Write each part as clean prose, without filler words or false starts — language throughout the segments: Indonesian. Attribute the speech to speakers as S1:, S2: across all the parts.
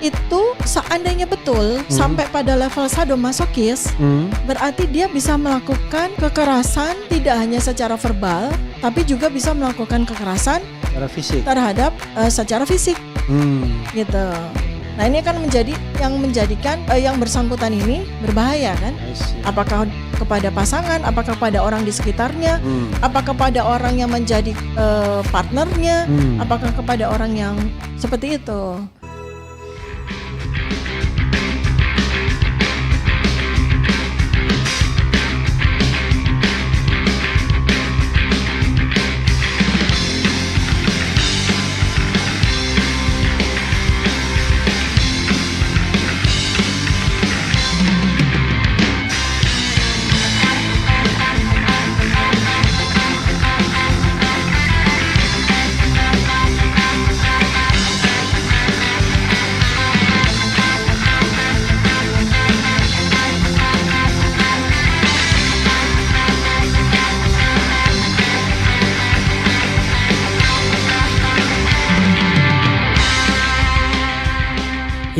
S1: itu seandainya betul sampai pada level sadomasokis, berarti dia bisa melakukan kekerasan tidak hanya secara verbal, tapi juga bisa melakukan kekerasan
S2: secara fisik
S1: terhadap secara fisik, gitu. Nah ini kan menjadikan yang bersangkutan ini berbahaya kan? Apakah kepada pasangan, apakah kepada orang di sekitarnya, apakah kepada orang yang menjadi partnernya, apakah kepada orang yang seperti itu.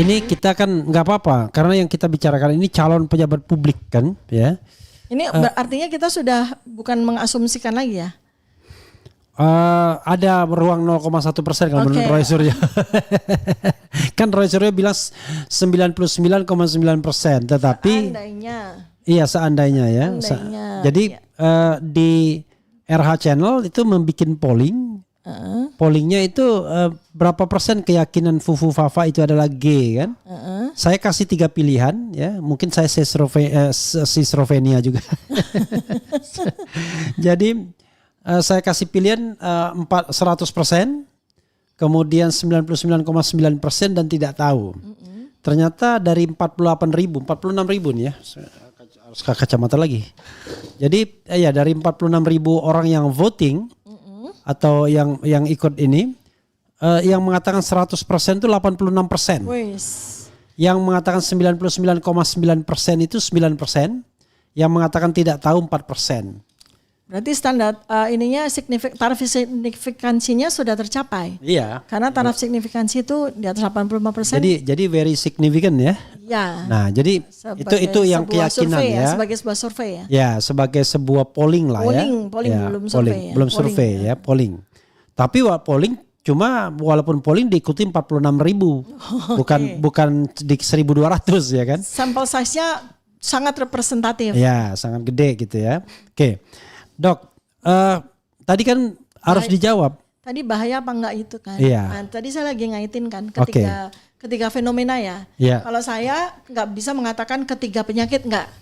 S2: Ini kita kan nggak apa-apa karena yang kita bicarakan ini calon pejabat publik kan, ya.
S1: Ini artinya kita sudah bukan mengasumsikan lagi ya.
S2: Ada ruang 0,1% kalau menurut Roy Suryo. Kan Roy Suryo bilang 99,9%, tetapi seandainya ya. Jadi di RH Channel itu membuat polling. Pollingnya itu berapa persen keyakinan Fufu Fafa itu adalah G kan? Saya kasih 3 pilihan ya, mungkin saya schizophrenia juga. Jadi saya kasih pilihan 100%, kemudian 99,9% dan tidak tahu. Ternyata dari 46.000 nih ya, harus kacamata lagi. Jadi ya dari 46.000 orang yang voting atau yang ikut ini, yang mengatakan 100% itu 86%. Yang mengatakan 99,9% itu 9%, yang mengatakan tidak tahu 4%.
S1: Berarti standar taraf signifikansinya sudah tercapai.
S2: Iya.
S1: Karena taraf signifikansi itu di atas 85%.
S2: Jadi very significant ya.
S1: Ya.
S2: Nah, jadi itu yang keyakinan
S1: survei
S2: ya.
S1: Sebagai sebuah survei ya.
S2: Ya, sebagai sebuah polling lah ya.
S1: Polling
S2: ya,
S1: belum survei ya.
S2: Belum survei ya, polling. Tapi polling cuma walaupun polling diikuti 46.000. Bukan di 1.200 ya kan.
S1: Sampel size-nya sangat representatif.
S2: Ya, sangat gede gitu ya. Oke. Dok, tadi kan harus dijawab.
S1: Tadi bahaya apa enggak itu kan?
S2: Iya.
S1: Nah, tadi saya lagi ngaitin kan ketiga fenomena ya.
S2: Iya.
S1: Kalau saya nggak bisa mengatakan ketiga penyakit enggak.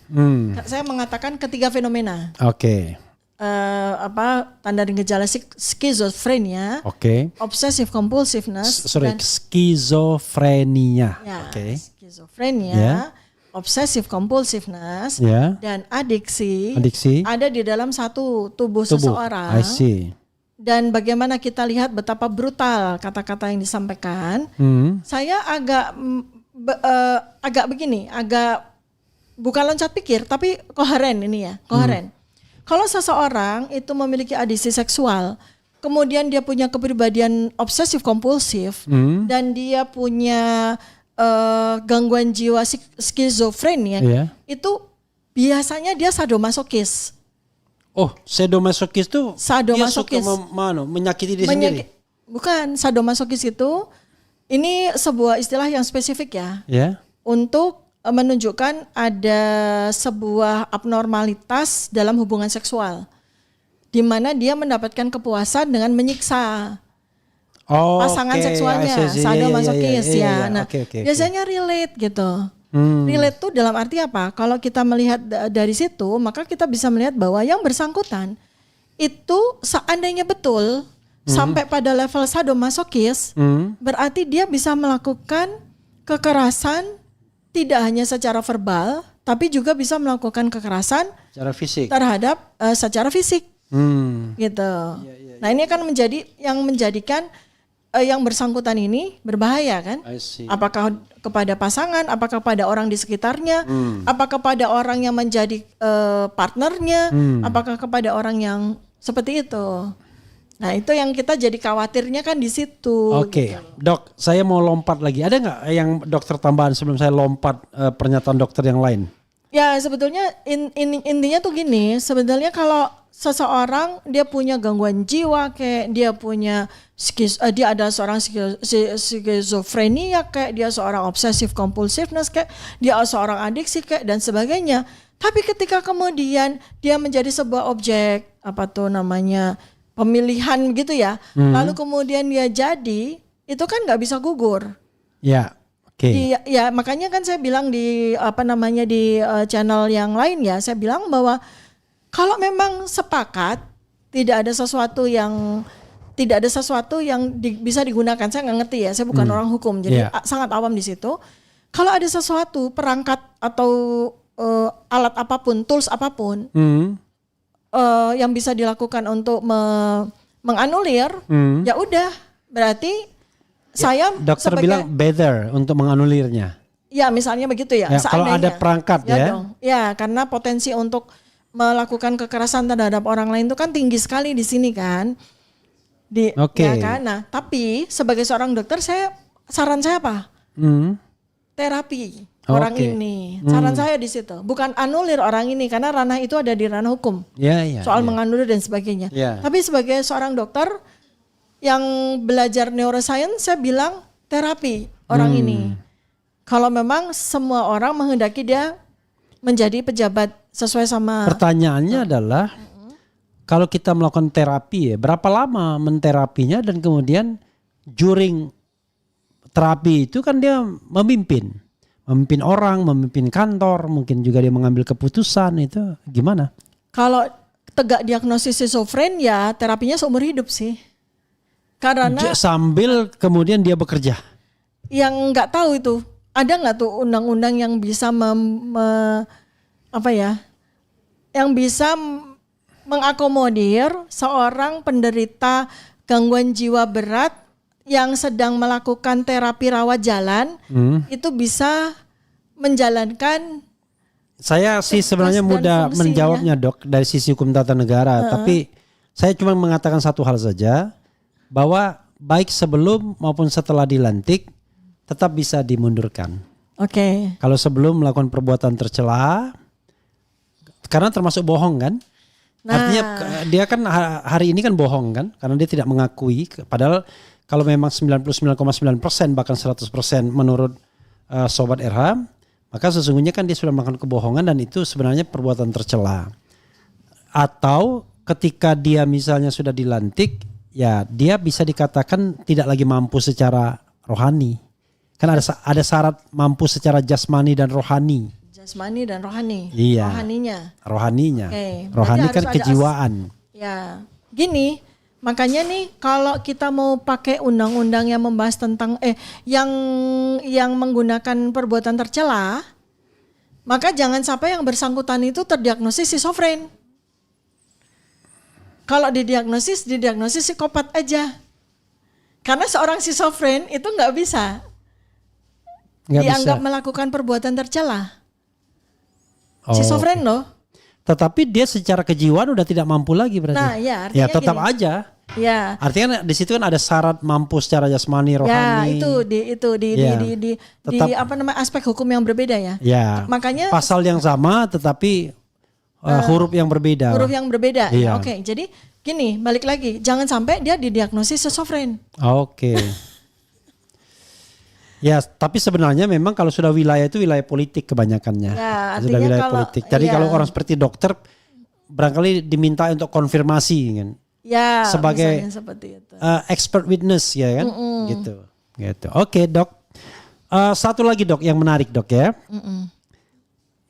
S1: Saya mengatakan ketiga fenomena.
S2: Oke.
S1: Tanda dan gejala skizofrenia.
S2: Oke.
S1: Obsessive compulsiveness.
S2: Skizofrenia.
S1: Ya,
S2: Oke.
S1: Skizofrenia.
S2: Yeah.
S1: Obsessive compulsiveness dan adiksi ada di dalam satu tubuh seseorang.
S2: I see.
S1: Dan bagaimana kita lihat betapa brutal kata-kata yang disampaikan. Saya agak begini, bukan loncat pikir, tapi koheren ini ya, koheren. Kalau seseorang itu memiliki adiksi seksual, kemudian dia punya kepribadian obsesif kompulsif, dan dia punya gangguan jiwa skizofrenia, itu biasanya dia sadomasokis.
S2: Oh, sadomasokis itu
S1: sadomasokis.
S2: Dia suka menyakiti diri sendiri?
S1: Bukan, sadomasokis itu ini sebuah istilah yang spesifik ya. Untuk menunjukkan ada sebuah abnormalitas dalam hubungan seksual, di mana dia mendapatkan kepuasan dengan menyiksa pasangan seksualnya, sadomasokis ya. Nah, biasanya relate gitu. Relate tuh dalam arti apa? Kalau kita melihat dari situ, maka kita bisa melihat bahwa yang bersangkutan itu seandainya betul sampai pada level sadomasokis, berarti dia bisa melakukan kekerasan tidak hanya secara verbal, tapi juga bisa melakukan kekerasan
S2: secara fisik
S1: terhadap secara fisik, gitu. Nah ini kan menjadikan yang bersangkutan ini berbahaya kan? Apakah kepada pasangan, apakah kepada orang di sekitarnya, apakah kepada orang yang menjadi partnernya, apakah kepada orang yang seperti itu? Nah itu yang kita jadi khawatirnya kan di situ.
S2: Oke,
S1: gitu.
S2: Dok, saya mau lompat lagi. Ada nggak yang dokter tambahan sebelum saya lompat pernyataan dokter yang lain?
S1: Ya sebetulnya intinya tuh gini, sebenarnya kalau seseorang dia punya gangguan jiwa, kayak dia punya dia ada seorang skizofrenia, kayak dia seorang obsessive compulsiveness, kayak dia seorang adiksi kayak dan sebagainya. Tapi ketika kemudian dia menjadi sebuah objek pemilihan gitu ya, lalu kemudian dia jadi, itu kan nggak bisa gugur.
S2: Ya, oke.
S1: Ya makanya kan saya bilang di di channel yang lain ya, saya bilang bahwa kalau memang sepakat tidak ada sesuatu yang bisa digunakan, saya nggak ngerti ya, saya bukan orang hukum, jadi sangat awam di situ. Kalau ada sesuatu perangkat atau alat apapun, tools apapun. Yang bisa dilakukan untuk menganulir, ya udah berarti saya
S2: dokter bilang better untuk menganulirnya.
S1: Ya misalnya begitu ya.
S2: Kalau ada perangkat ya.
S1: Dong. Ya karena potensi untuk melakukan kekerasan terhadap orang lain itu kan tinggi sekali di sini kan. Ya kan. Nah tapi sebagai seorang dokter saran saya apa? Terapi. Orang ini, saran saya di situ, bukan anulir orang ini karena ranah itu ada di ranah hukum, soal menganulir dan sebagainya. Tapi sebagai seorang dokter yang belajar neuroscience, saya bilang terapi orang ini. Kalau memang semua orang menghendaki dia menjadi pejabat sesuai sama.
S2: Pertanyaannya adalah, kalau kita melakukan terapi, berapa lama menterapinya dan kemudian during terapi itu kan dia memimpin orang, memimpin kantor, mungkin juga dia mengambil keputusan, itu gimana?
S1: Kalau tegak diagnosis schizofren ya terapinya seumur hidup sih. Karena
S2: sambil kemudian dia bekerja.
S1: Yang nggak tahu itu, ada nggak tuh undang-undang yang bisa yang bisa mengakomodir seorang penderita gangguan jiwa berat yang sedang melakukan terapi rawat jalan itu bisa menjalankan.
S2: Saya sih sebenarnya mudah menjawabnya Dok dari sisi hukum tata negara, tapi saya cuma mengatakan satu hal saja, bahwa baik sebelum maupun setelah dilantik tetap bisa dimundurkan.
S1: Oke.
S2: Kalau sebelum melakukan perbuatan tercela, karena termasuk bohong kan? Artinya dia kan hari ini kan bohong kan, karena dia tidak mengakui, padahal kalau memang 99,9% bahkan 100% menurut Sobat RH, maka sesungguhnya kan dia sudah melakukan kebohongan dan itu sebenarnya perbuatan tercela. Atau ketika dia misalnya sudah dilantik, ya dia bisa dikatakan tidak lagi mampu secara rohani. Kan ada syarat mampu secara jasmani dan rohani.
S1: Jasmani dan rohani.
S2: Iya. Rohaninya.
S1: Okay.
S2: Rohani kan kejiwaan.
S1: Ya, gini. Makanya nih kalau kita mau pakai undang-undang yang membahas tentang yang menggunakan perbuatan tercela, maka jangan sampai yang bersangkutan itu terdiagnosis schizofren. Kalau didiagnosis psikopat aja. Karena seorang schizofren itu nggak bisa dianggap melakukan perbuatan tercela. Schizofren loh.
S2: Tetapi dia secara kejiwaan udah tidak mampu lagi berarti.
S1: Nah, ya, artinya
S2: tetap
S1: gini.
S2: aja.
S1: Ya.
S2: Artinya di situ kan ada syarat mampu secara jasmani, rohani.
S1: Ya, di aspek hukum yang berbeda ya.
S2: Ya.
S1: Makanya
S2: pasal yang sama tetapi huruf yang berbeda.
S1: Huruf yang berbeda.
S2: Iya.
S1: Oke, jadi gini, balik lagi, jangan sampai dia didiagnosis schizofren.
S2: Oke. Ya, tapi sebenarnya memang kalau sudah wilayah itu wilayah politik kebanyakannya.
S1: Ya,
S2: sudah wilayah politik. Jadi kalau orang seperti dokter barangkali diminta untuk konfirmasi kan.
S1: Ya,
S2: sebagai
S1: seperti itu.
S2: Expert witness ya kan. Gitu. Oke, Dok. Satu lagi Dok yang menarik Dok ya.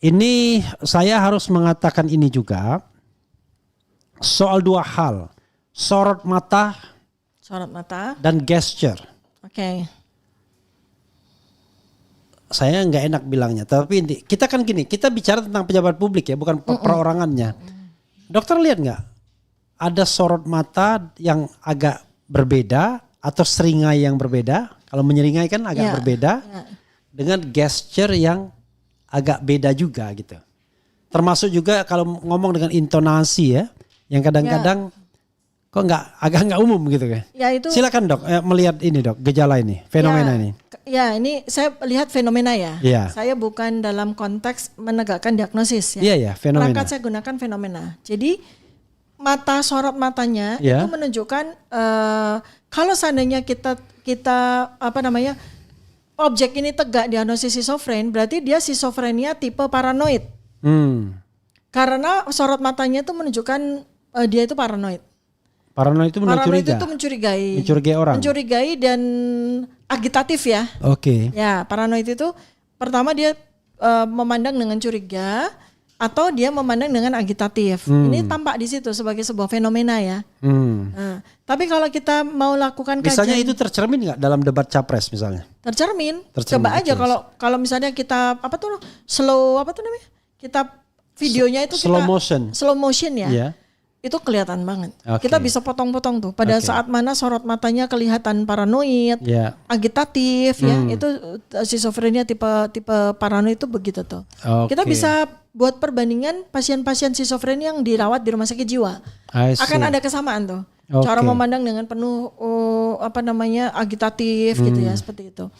S2: Ini saya harus mengatakan ini juga soal dua hal. Sorot mata dan gesture.
S1: Oke.
S2: Saya nggak enak bilangnya, tapi kita kan gini, kita bicara tentang pejabat publik ya, bukan perorangannya. Dokter lihat nggak, ada sorot mata yang agak berbeda atau seringai yang berbeda. Kalau menyeringai kan agak berbeda, dengan gesture yang agak beda juga gitu. Termasuk juga kalau ngomong dengan intonasi ya, yang kadang-kadang Kok agak nggak umum gitu kan?
S1: Ya itu.
S2: Silakan dok, melihat ini dok, gejala ini, fenomena ini.
S1: Ya ini saya lihat fenomena ya.
S2: Ya.
S1: Saya bukan dalam konteks menegakkan diagnosis ya.
S2: Iya fenomena.
S1: Perangkat saya gunakan fenomena. Jadi sorot matanya itu menunjukkan kalau seandainya kita objek ini tegak diagnosis schizofren, berarti dia schizofrenia tipe paranoid. Karena sorot matanya itu menunjukkan dia itu paranoid.
S2: Paranoid itu
S1: mencurigai
S2: orang.
S1: Mencurigai dan agitatif ya.
S2: Oke.
S1: Ya, paranoid itu pertama dia memandang dengan curiga atau dia memandang dengan agitatif. Ini tampak di situ sebagai sebuah fenomena ya. Nah, tapi kalau kita mau lakukan
S2: misalnya itu tercermin nggak dalam debat capres misalnya?
S1: Tercermin. Coba aja kalau misalnya kita kita videonya itu
S2: slow
S1: motion ya. Yeah. Itu kelihatan banget. Kita bisa potong-potong tuh. Pada saat mana sorot matanya kelihatan paranoid, agitatif, ya itu schizofrenia tipe paranoid itu begitu tuh. Kita bisa buat perbandingan pasien-pasien schizofrenia yang dirawat di rumah sakit jiwa. Akan ada kesamaan tuh. Cara memandang dengan penuh agitatif gitu ya, seperti itu.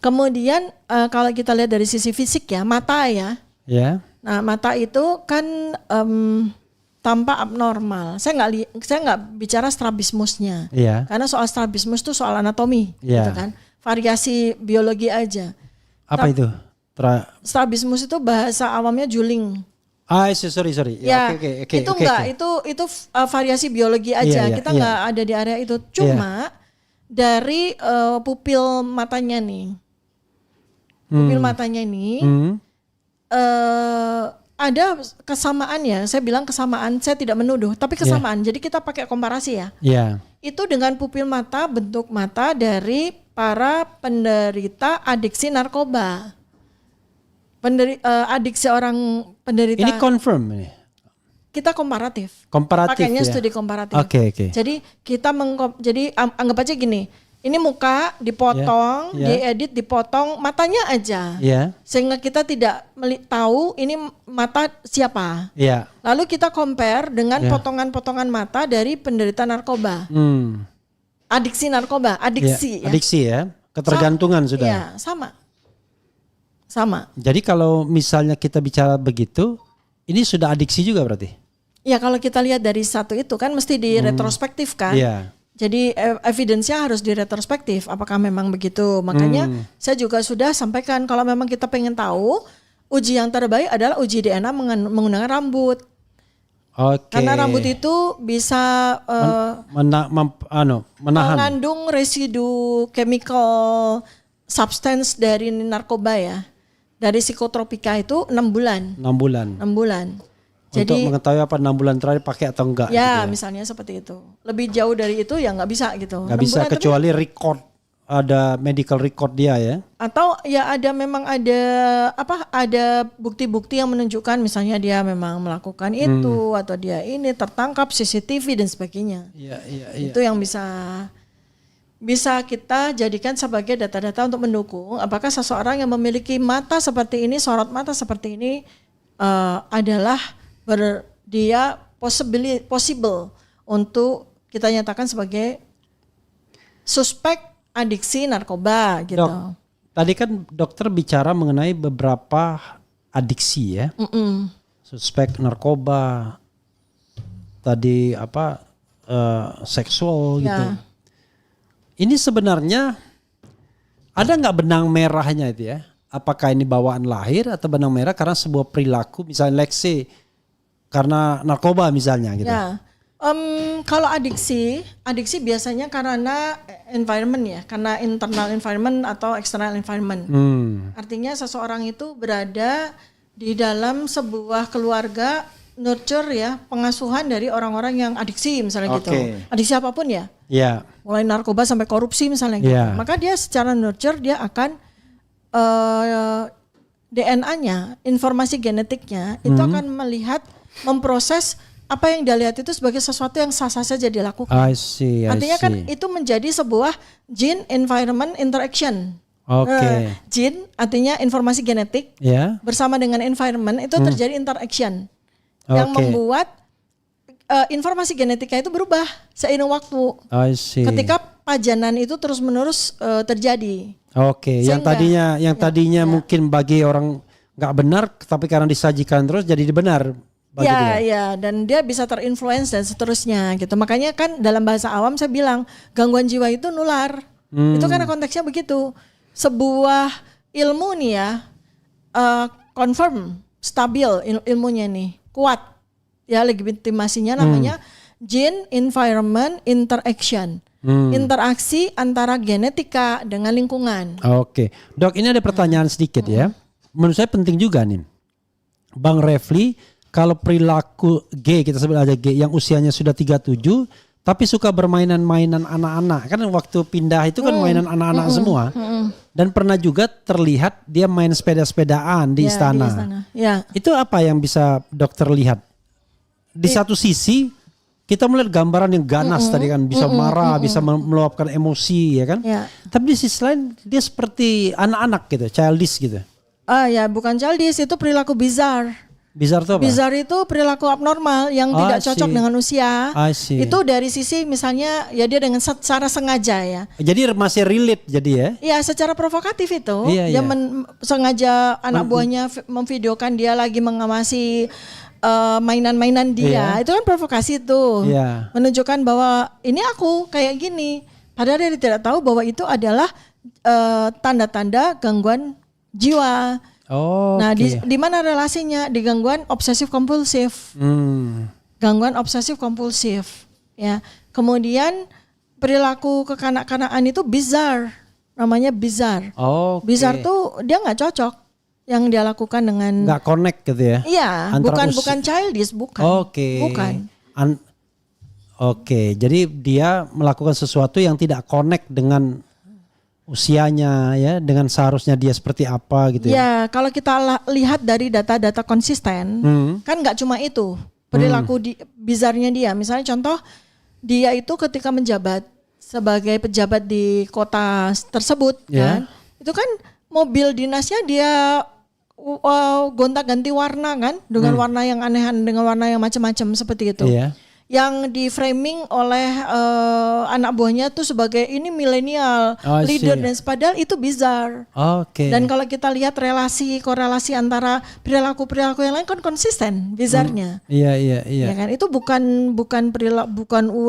S1: Kemudian kalau kita lihat dari sisi fisik ya, mata ya. Nah, mata itu kan tampak abnormal. Saya nggak bicara strabismusnya, karena soal strabismus itu soal anatomi, gitu kan, variasi biologi aja.
S2: Apa itu?
S1: Strabismus itu bahasa awamnya juling.
S2: Sorry.
S1: Ya, itu variasi biologi aja. Kita nggak ada di area itu. Cuma dari pupil matanya nih, ada kesamaan ya, saya bilang kesamaan, saya tidak menuduh, tapi kesamaan. Jadi kita pakai komparasi ya. Itu dengan pupil mata, bentuk mata dari para penderita adiksi narkoba. Adiksi orang penderita.
S2: Ini confirm ini.
S1: Kita komparatif.
S2: ya?
S1: Pakainya studi komparatif.
S2: Oke.
S1: Jadi kita anggap aja gini. Ini muka dipotong, diedit, dipotong matanya aja, sehingga kita tidak tahu ini mata siapa. Lalu kita compare dengan potongan-potongan mata dari penderita narkoba, adiksi narkoba, adiksi
S2: ya, ketergantungan sudah.
S1: Ya, sama.
S2: Jadi kalau misalnya kita bicara begitu, ini sudah adiksi juga berarti?
S1: Ya kalau kita lihat dari satu itu kan mesti diretrospektif kan. Jadi evidence-nya harus diretrospektif, apakah memang begitu. Makanya saya juga sudah sampaikan kalau memang kita pengen tahu, uji yang terbaik adalah uji DNA menggunakan rambut. Karena rambut itu bisa
S2: menahan,
S1: mengandung residu chemical substance dari narkoba ya. Dari psikotropika itu 6 bulan. 6 bulan. Jadi,
S2: untuk mengetahui apa 6 bulan terakhir pakai atau enggak.
S1: Ya, gitu misalnya seperti itu. Lebih jauh dari itu ya nggak bisa gitu.
S2: Nggak bisa kecuali record, ada medical record dia ya.
S1: Atau ya ada bukti-bukti yang menunjukkan misalnya dia memang melakukan itu atau dia ini tertangkap CCTV dan sebagainya. Itu yang bisa kita jadikan sebagai data-data untuk mendukung apakah seseorang yang memiliki mata seperti ini, sorot mata seperti ini adalah dia possible untuk kita nyatakan sebagai suspek adiksi narkoba gitu.
S2: Dok, tadi kan dokter bicara mengenai beberapa adiksi ya. Suspek narkoba, tadi seksual gitu. Ini sebenarnya ada nggak benang merahnya itu ya? Apakah ini bawaan lahir atau benang merah karena sebuah perilaku, misalnya leksi karena narkoba misalnya gitu.
S1: Ya, kalau adiksi biasanya karena environment ya, karena internal environment atau external environment. Artinya seseorang itu berada di dalam sebuah keluarga nurture ya, pengasuhan dari orang-orang yang adiksi misalnya gitu. Adiksi apapun ya. Mulai narkoba sampai korupsi misalnya gitu. Maka dia secara nurture dia akan DNA-nya, informasi genetiknya itu akan memproses apa yang dia lihat itu sebagai sesuatu yang sah-sah saja dilakukan. Artinya kan itu menjadi sebuah gene environment interaction. Gene artinya informasi genetik bersama dengan environment itu terjadi interaction yang membuat informasi genetika itu berubah seiring waktu.
S2: I see.
S1: Ketika pajanan itu terus-menerus terjadi.
S2: Oke, yang tadinya mungkin bagi orang nggak benar, tapi karena disajikan terus jadi benar.
S1: Ya, dan dia bisa terinfluence dan seterusnya gitu. Makanya kan dalam bahasa awam saya bilang gangguan jiwa itu nular. Itu karena konteksnya begitu. Sebuah ilmu nih ya, confirm, stabil ilmunya nih, kuat. Ya legitimasinya namanya gene environment interaction. Interaksi antara genetika dengan lingkungan.
S2: Oke, Dok, ini ada pertanyaan sedikit ya. Menurut saya penting juga nih, Bang Refli. Kalau perilaku G, kita sebut aja G, yang usianya sudah 37, tapi suka bermainan-mainan anak-anak. Kan waktu pindah itu kan mainan anak-anak semua. Dan pernah juga terlihat dia main sepeda-sepedaan di istana.
S1: Ya.
S2: Itu apa yang bisa dokter lihat? Di satu sisi, kita melihat gambaran yang ganas tadi kan. Bisa marah, bisa meluapkan emosi ya kan. Ya. Tapi di sisi lain, dia seperti anak-anak gitu, childish gitu.
S1: Ya bukan childish, itu perilaku bizarre.
S2: Bizarre itu apa?
S1: Bizarre itu perilaku abnormal yang tidak cocok dengan usia. Itu dari sisi misalnya ya dia dengan secara sengaja ya.
S2: Jadi masih relate jadi ya?
S1: Iya, secara provokatif itu. Dia sengaja anak buahnya memvideokan dia lagi mengawasi mainan-mainan dia. Itu kan provokasi tuh. Menunjukkan bahwa ini aku kayak gini. Padahal dia tidak tahu bahwa itu adalah tanda-tanda gangguan jiwa. Nah, di mana relasinya? Di gangguan obsesif kompulsif. Gangguan obsesif kompulsif. Ya. Kemudian perilaku kekanak-kanakan itu bizarre. Namanya bizarre. Bizarre tuh dia nggak cocok yang dia lakukan dengan.
S2: Nggak connect gitu ya?
S1: Iya. Bukan childish, bukan. Bukan.
S2: Jadi dia melakukan sesuatu yang tidak connect dengan usianya ya, dengan seharusnya dia seperti apa gitu ya.
S1: Ya, kalau kita lihat dari data-data konsisten, kan nggak cuma itu perilaku bizarnya dia. Misalnya contoh, dia itu ketika menjabat sebagai pejabat di kota tersebut, kan, itu kan mobil dinasnya dia gonta-ganti warna kan, dengan warna yang aneh, dengan warna yang macam-macam seperti itu. Yang di framing oleh anak buahnya tuh sebagai ini milenial leader dan padahal itu bizarre. Dan kalau kita lihat korelasi antara perilaku yang lain kan konsisten bizarnya.
S2: Iya.
S1: Ya kan itu bukan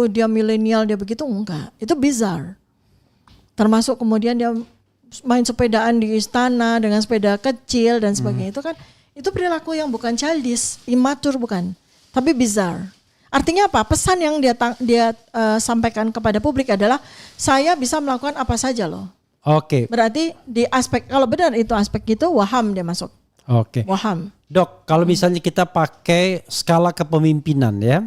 S1: dia milenial dia begitu, enggak. Itu bizarre. Termasuk kemudian dia main sepedaan di istana dengan sepeda kecil dan sebagainya. Itu perilaku yang bukan childish, immature bukan, tapi bizarre. Artinya apa? Pesan yang dia sampaikan kepada publik adalah saya bisa melakukan apa saja loh. Berarti di aspek, kalau benar itu aspek itu waham dia masuk. Waham.
S2: Dok, kalau misalnya kita pakai skala kepemimpinan ya.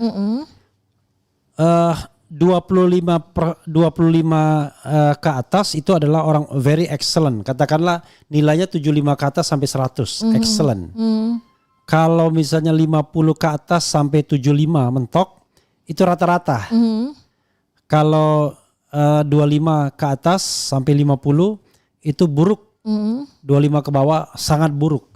S2: 25 ke atas itu adalah orang very excellent. Katakanlah nilainya 75 ke atas sampai 100, excellent. Kalau misalnya 50 ke atas sampai 75 mentok, itu rata-rata. Kalau 25 ke atas sampai 50 itu buruk. 25 ke bawah sangat buruk.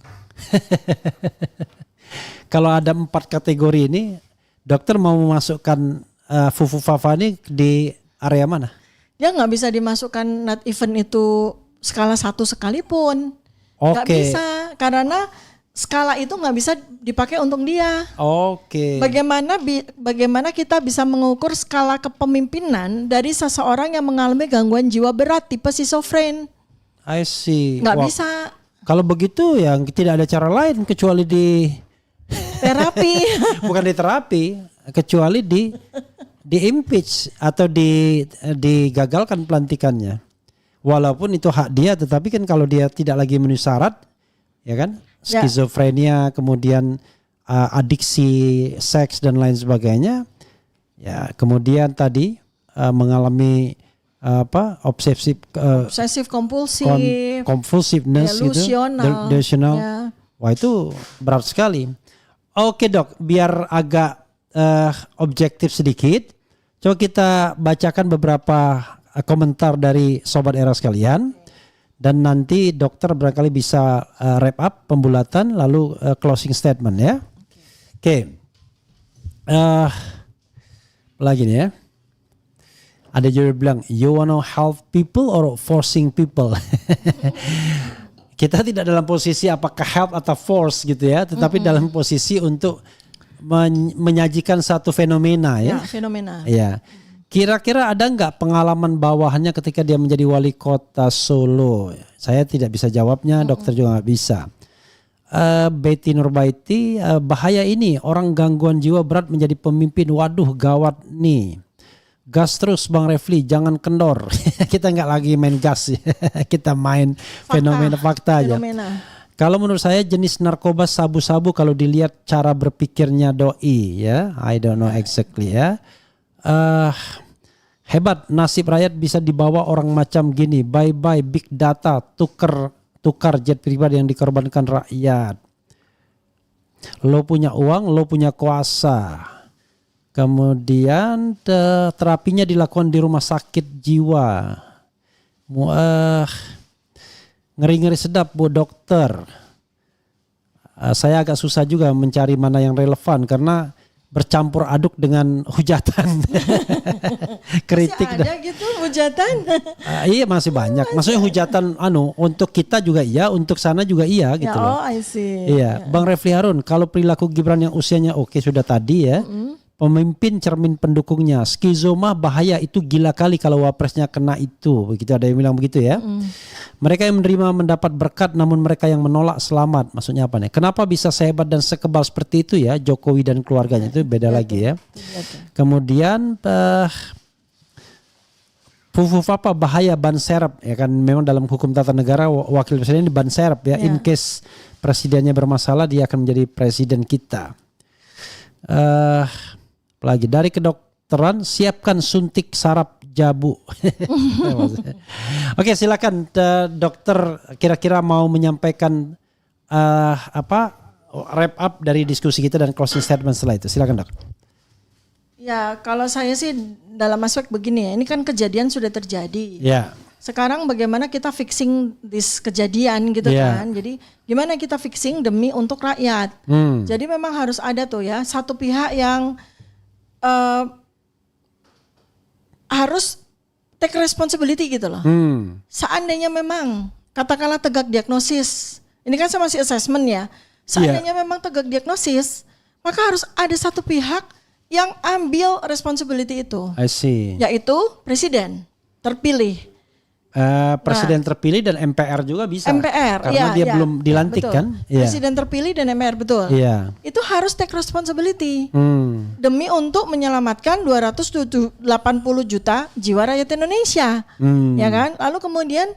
S2: Kalau ada 4 kategori ini, dokter mau memasukkan Fufu Fafa ini di area mana?
S1: Dia nggak bisa dimasukkan not even itu skala 1 sekalipun. Nggak bisa, karena skala itu nggak bisa dipakai untuk dia. Bagaimana kita bisa mengukur skala kepemimpinan dari seseorang yang mengalami gangguan jiwa berat tipe schizofren?
S2: I see.
S1: Nggak bisa.
S2: Kalau begitu ya tidak ada cara lain kecuali di
S1: terapi.
S2: Bukan di terapi, kecuali di impeach atau digagalkan pelantikannya. Walaupun itu hak dia, tetapi kan kalau dia tidak lagi memenuhi syarat, ya kan? Skizofrenia, kemudian adiksi seks dan lain sebagainya, ya kemudian tadi mengalami
S1: obsesif
S2: kompulsiveness delusional. Wah itu berat sekali. Oke dok, biar agak objektif sedikit, coba kita bacakan beberapa komentar dari sobat era sekalian. Dan nanti dokter barangkali bisa wrap up pembulatan lalu closing statement ya. Oke. lagi nih ya. Ada juga bilang, you wanna help people or forcing people? Kita tidak dalam posisi apakah help atau force gitu ya, tetapi dalam posisi untuk menyajikan satu fenomena ya.
S1: Fenomena.
S2: Ya. Kira-kira ada nggak pengalaman bawahannya ketika dia menjadi wali kota Solo? Saya tidak bisa jawabnya, dokter juga nggak bisa. Betty Nurbaiti, bahaya ini orang gangguan jiwa berat menjadi pemimpin. Waduh, gawat nih. Gas terus Bang Refli, jangan kendor. Kita nggak lagi main gas, kita main fenomena fakta aja. Kalau menurut saya jenis narkoba sabu-sabu kalau dilihat cara berpikirnya doi ya, I don't know exactly ya. Hebat nasib rakyat bisa dibawa orang macam gini. Bye bye big data, tukar jet pribadi yang dikorbankan rakyat. Lo punya uang, lo punya kuasa. Kemudian terapinya dilakukan di rumah sakit jiwa. Ngeri-ngeri sedap Bu Dokter. Saya agak susah juga mencari mana yang relevan karena bercampur aduk dengan hujatan. Kritik.
S1: Masih ada gitu hujatan?
S2: Iya masih banyak. Maksudnya hujatan untuk kita juga iya, untuk sana juga iya gitu loh.
S1: Oh I see.
S2: Iya, Bang Refli Harun, kalau perilaku Gibran yang usianya oke sudah tadi ya. Pemimpin cermin pendukungnya, skizoma bahaya, itu gila kali kalau wapresnya kena itu. Begitu ada yang bilang begitu ya. Mereka yang menerima mendapat berkat, namun mereka yang menolak selamat. Maksudnya apa nih? Kenapa bisa sehebat dan sekebal seperti itu ya Jokowi dan keluarganya, itu beda lagi ya. Kemudian Fufu-fapa bahaya ban serep ya kan, memang dalam hukum tata negara wakil presiden di ban serep ya. In case presidennya bermasalah dia akan menjadi presiden kita. Lagi dari kedokteran, siapkan suntik saraf jabu. Oke, silakan dokter, kira-kira mau menyampaikan wrap up dari diskusi kita dan closing statement setelah itu. Silakan dok.
S1: Ya kalau saya sih dalam aspek begini ya, ini kan kejadian sudah terjadi.
S2: Ya.
S1: Sekarang bagaimana kita fixing this kejadian gitu kan. Jadi gimana kita fixing demi untuk rakyat. Jadi memang harus ada tuh ya satu pihak yang harus take responsibility gitu loh. Seandainya memang katakanlah tegak diagnosis, ini kan saya masih assessment ya. Seandainya memang tegak diagnosis, maka harus ada satu pihak yang ambil responsibility itu.
S2: I see.
S1: Yaitu presiden terpilih.
S2: Presiden terpilih dan MPR juga bisa.
S1: MPR,
S2: karena dia belum dilantik
S1: betul.
S2: kan.
S1: Presiden terpilih dan MPR betul. Itu harus take responsibility demi untuk menyelamatkan 280 juta jiwa rakyat Indonesia, ya kan? Lalu kemudian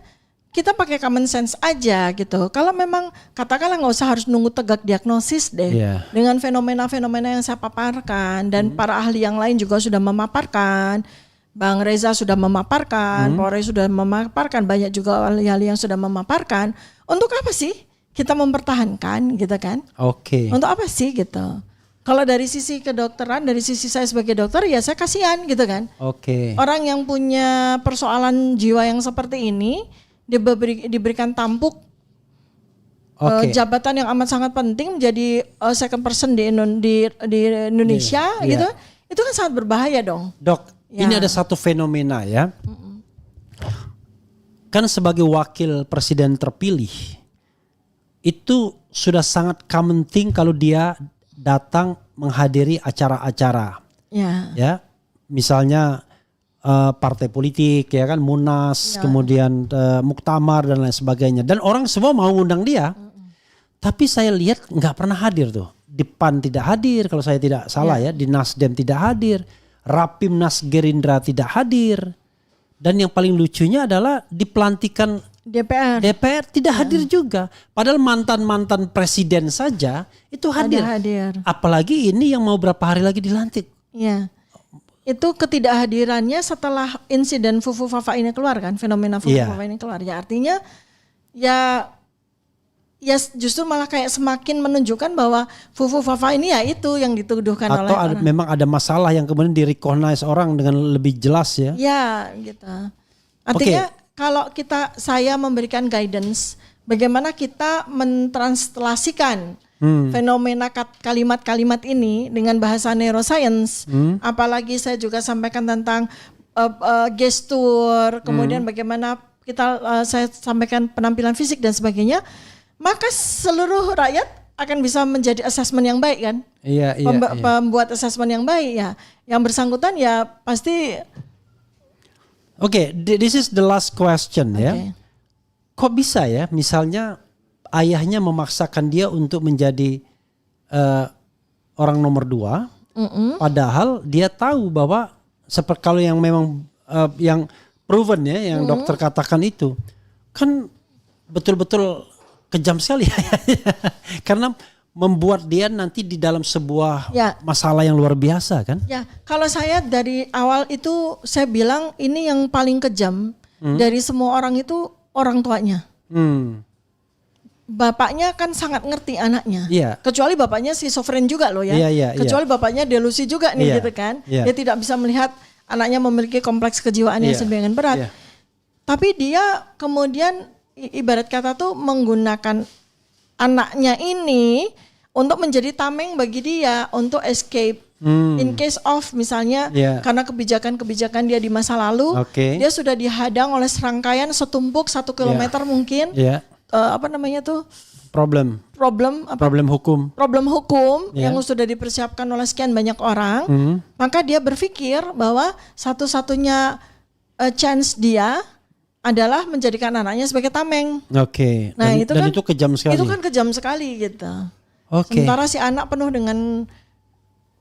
S1: kita pakai common sense aja gitu. Kalau memang katakanlah nggak usah harus nunggu tegak diagnosis deh, dengan fenomena-fenomena yang saya paparkan dan para ahli yang lain juga sudah memaparkan. Bang Reza sudah memaparkan, Polri sudah memaparkan, banyak juga ahli-ahli yang sudah memaparkan. Untuk apa sih kita mempertahankan gitu kan?
S2: Oke.
S1: Untuk apa sih gitu? Kalau dari sisi kedokteran, dari sisi saya sebagai dokter ya saya kasihan gitu kan.
S2: Oke.
S1: Orang yang punya persoalan jiwa yang seperti ini diberikan tampuk jabatan yang amat sangat penting menjadi second person di Indonesia gitu. Itu kan sangat berbahaya dong.
S2: Dok, ini ada satu fenomena ya. Kan sebagai wakil presiden terpilih itu sudah sangat common thing kalau dia datang menghadiri acara-acara. Ya. Misalnya partai politik ya kan, Munas, kemudian muktamar dan lain sebagainya. Dan orang semua mau ngundang dia. Tapi saya lihat nggak pernah hadir tuh. Di PAN tidak hadir kalau saya tidak salah ya. Di Nasdem tidak hadir. Rapimnas Gerindra tidak hadir. Dan yang paling lucunya adalah di pelantikan DPR tidak hadir juga. Padahal mantan-mantan presiden saja itu hadir. Apalagi ini yang mau berapa hari lagi dilantik.
S1: Iya. Itu ketidakhadirannya setelah insiden Fufu Fafa ini keluar kan. Fenomena Fufu Fafa ini keluar. Ya artinya ya justru malah kayak semakin menunjukkan bahwa Fufu Fafa ini ya itu yang dituduhkan oleh orang. Atau
S2: memang ada masalah yang kemudian di-recognize orang dengan lebih jelas ya.
S1: Ya gitu. Artinya kalau saya memberikan guidance bagaimana kita mentranslasikan fenomena kalimat-kalimat ini dengan bahasa neuroscience. Apalagi saya juga sampaikan tentang gestur, kemudian bagaimana saya sampaikan penampilan fisik dan sebagainya, maka seluruh rakyat akan bisa menjadi assessment yang baik kan?
S2: Iya.
S1: Pembuat assessment yang baik ya. Yang bersangkutan ya pasti.
S2: Oke, this is the last question ya. Kok bisa ya, misalnya ayahnya memaksakan dia untuk menjadi orang nomor 2, padahal dia tahu bahwa seperti kalau yang memang yang proven ya, yang dokter katakan itu kan betul-betul kejam sekali karena membuat dia nanti di dalam sebuah masalah yang luar biasa kan?
S1: Ya, kalau saya dari awal itu saya bilang ini yang paling kejam dari semua orang itu orang tuanya. Bapaknya kan sangat ngerti anaknya. Kecuali bapaknya schizofren juga loh ya. Kecuali bapaknya delusi juga nih gitu kan. Dia tidak bisa melihat anaknya memiliki kompleks kejiwaan yang sedemikian berat. Tapi dia kemudian ibarat kata tuh menggunakan anaknya ini untuk menjadi tameng bagi dia untuk escape in case of misalnya karena kebijakan-kebijakan dia di masa lalu dia sudah dihadang oleh serangkaian setumpuk 1 kilometer mungkin apa namanya tuh
S2: problem hukum
S1: yang sudah dipersiapkan oleh sekian banyak orang, maka dia berpikir bahwa satu-satunya chance dia adalah menjadikan anaknya sebagai tameng. Nah, itu
S2: kejam sekali.
S1: Itu kan kejam sekali gitu. Sementara si anak penuh dengan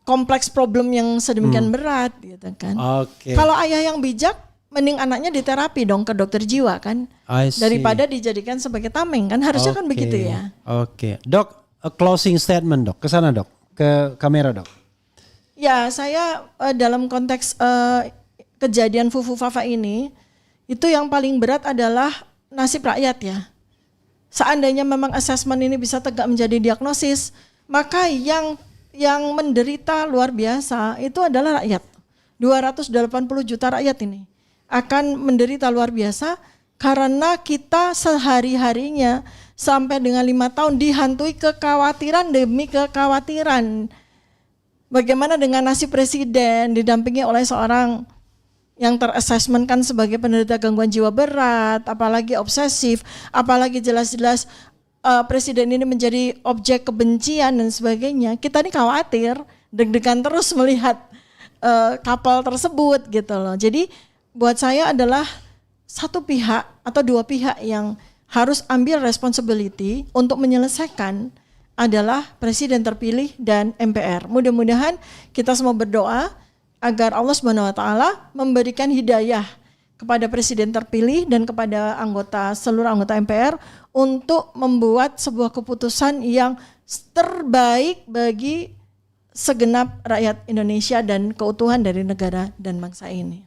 S1: kompleks problem yang sedemikian berat gitu kan. Kalau ayah yang bijak, mending anaknya diterapi dong ke dokter jiwa kan, daripada dijadikan sebagai tameng kan, harusnya kan begitu ya.
S2: Dok, a closing statement dok, ke sana dok, ke kamera dok.
S1: Ya, saya dalam konteks kejadian Fufu Fafa ini, itu yang paling berat adalah nasib rakyat ya. Seandainya memang asesmen ini bisa tegak menjadi diagnosis, maka yang menderita luar biasa itu adalah rakyat. 280 juta rakyat ini akan menderita luar biasa karena kita sehari-harinya sampai dengan 5 tahun dihantui kekhawatiran demi kekhawatiran. Bagaimana dengan nasib presiden didampingi oleh seorang yang terassessmentkan sebagai penderita gangguan jiwa berat, apalagi obsesif, apalagi jelas-jelas presiden ini menjadi objek kebencian dan sebagainya. Kita ini khawatir, deg-degan terus melihat kapal tersebut gitu loh. Jadi buat saya adalah satu pihak atau dua pihak yang harus ambil responsibility untuk menyelesaikan adalah presiden terpilih dan MPR. Mudah-mudahan kita semua berdoa agar Allah Subhanahu wa taala memberikan hidayah kepada presiden terpilih dan kepada seluruh anggota MPR untuk membuat sebuah keputusan yang terbaik bagi segenap rakyat Indonesia dan keutuhan dari negara dan bangsa ini.